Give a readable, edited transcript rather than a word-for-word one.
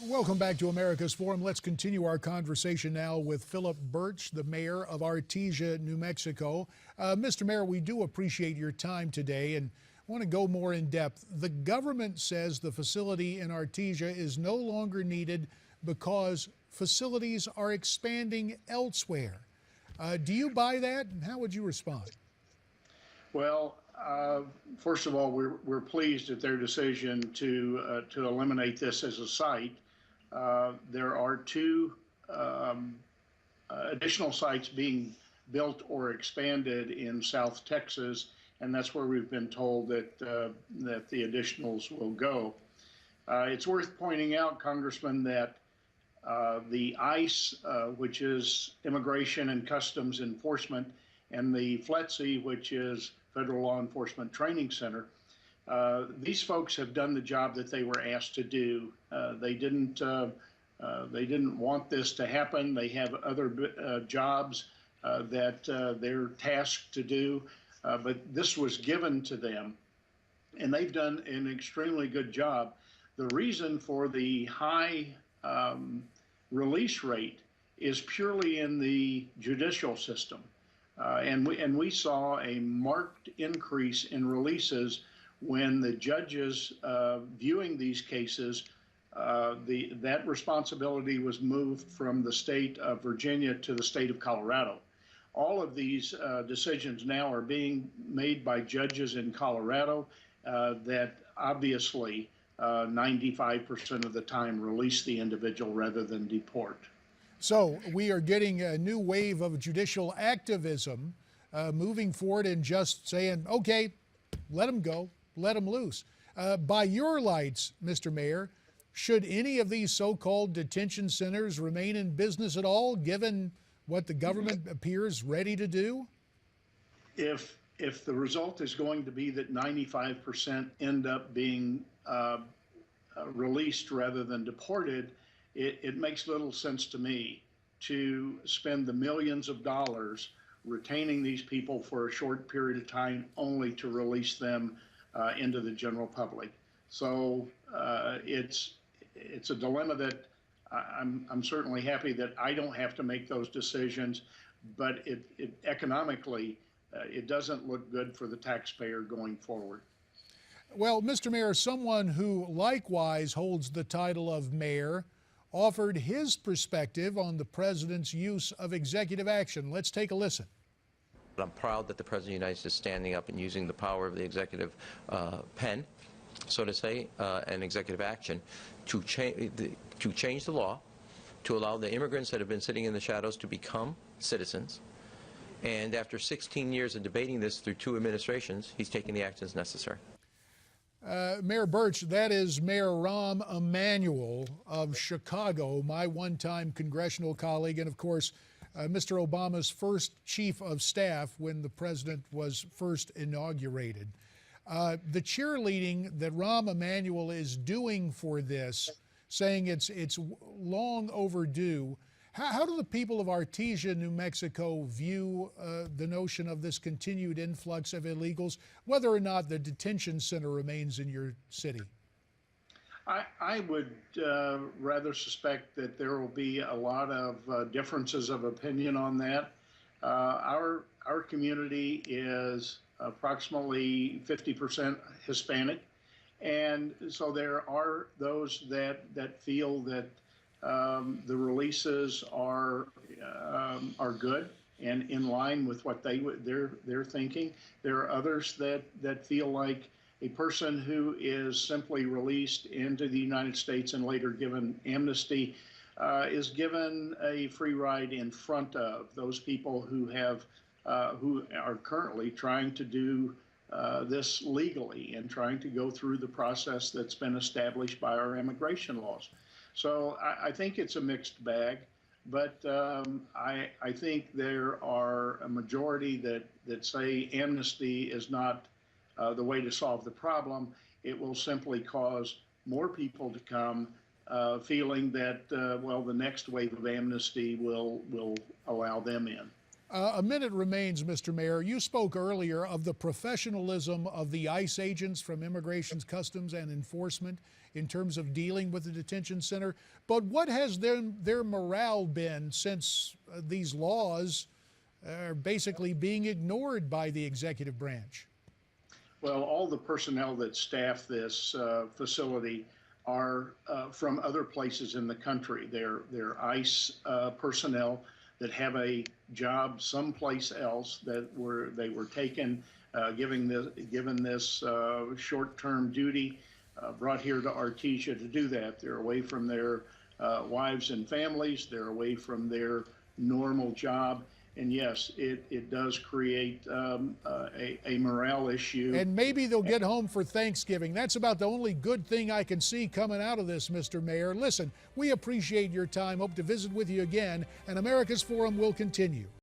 Welcome back to America's Forum. Let's continue our conversation now with Phillip Burch, the mayor of Artesia, New Mexico. Mr. Mayor, we do appreciate your time today and want to go more in depth. The government says the facility in Artesia is no longer needed because facilities are expanding elsewhere. Do you buy that, and how would you respond? Well, first of all, we're pleased at their decision to eliminate this as a site. There are two additional sites being built or expanded in South Texas, and that's where we've been told that that the additionals will go. It's worth pointing out, Congressman, that the ICE, which is Immigration and Customs Enforcement, and the FLETC, which is Federal Law Enforcement Training Center, these folks have done the job that they were asked to do. They didn't want this to happen. They have other jobs that they're tasked to do, but this was given to them, and they've done an extremely good job. The reason for the high release rate is purely in the judicial system. And we saw a marked increase in releases when the judges viewing these cases, that responsibility was moved from the state of Virginia to the state of Colorado. All of these decisions now are being made by judges in Colorado that obviously 95% of the time release the individual rather than deport. So we are getting a new wave of judicial activism moving forward and just saying, okay, let them go, let them loose. By your lights, Mr. Mayor, should any of these so-called detention centers remain in business at all, given what the government appears ready to do? If the result is going to be that 95% end up being released rather than deported, it makes little sense to me to spend the millions of dollars retaining these people for a short period of time only to release them into the general public. So it's a dilemma that I'm certainly happy that I don't have to make those decisions, but it economically it doesn't look good for the taxpayer going forward. Well, Mr. Mayor, someone who likewise holds the title of mayor offered his perspective on the president's use of executive action. Let's take a listen. I'm proud that the President of the United States is standing up and using the power of the executive pen, so to say, and executive action to change the law, to allow the immigrants that have been sitting in the shadows to become citizens. And after 16 years of debating this through 2 administrations, he's taking the actions necessary. Mayor Burch, that is Mayor Rahm Emanuel of Chicago, my one-time congressional colleague, and of course, Mr. Obama's first chief of staff when the president was first inaugurated. The cheerleading that Rahm Emanuel is doing for this, saying it's long overdue, how do the people of Artesia, New Mexico view the notion of this continued influx of illegals, whether or not the detention center remains in your city? I would rather suspect that there will be a lot of differences of opinion on that. Our community is approximately 50% Hispanic, and so there are those that feel that the releases are good and in line with what they're thinking. There are others that feel like a person who is simply released into the United States and later given amnesty is given a free ride in front of those people who are currently trying to do this legally and trying to go through the process that's been established by our immigration laws. So I think it's a mixed bag, but I think there are a majority that say amnesty is not the way to solve the problem. It will simply cause more people to come feeling that, well, the next wave of amnesty will allow them in. A minute remains, Mr. Mayor. You spoke earlier of the professionalism of the ICE agents from Immigration, Customs, and Enforcement in terms of dealing with the detention center. But what has their morale been since these laws are basically being ignored by the executive branch? Well, all the personnel that staff this facility are from other places in the country. They're ICE personnel that have a job someplace else they were taken, given this short-term duty, brought here to Artesia to do that. They're away from their wives and families. They're away from their normal job. And yes, it does create a morale issue. And maybe they'll get home for Thanksgiving. That's about the only good thing I can see coming out of this, Mr. Mayor. Listen, we appreciate your time. Hope to visit with you again, and America's Forum will continue.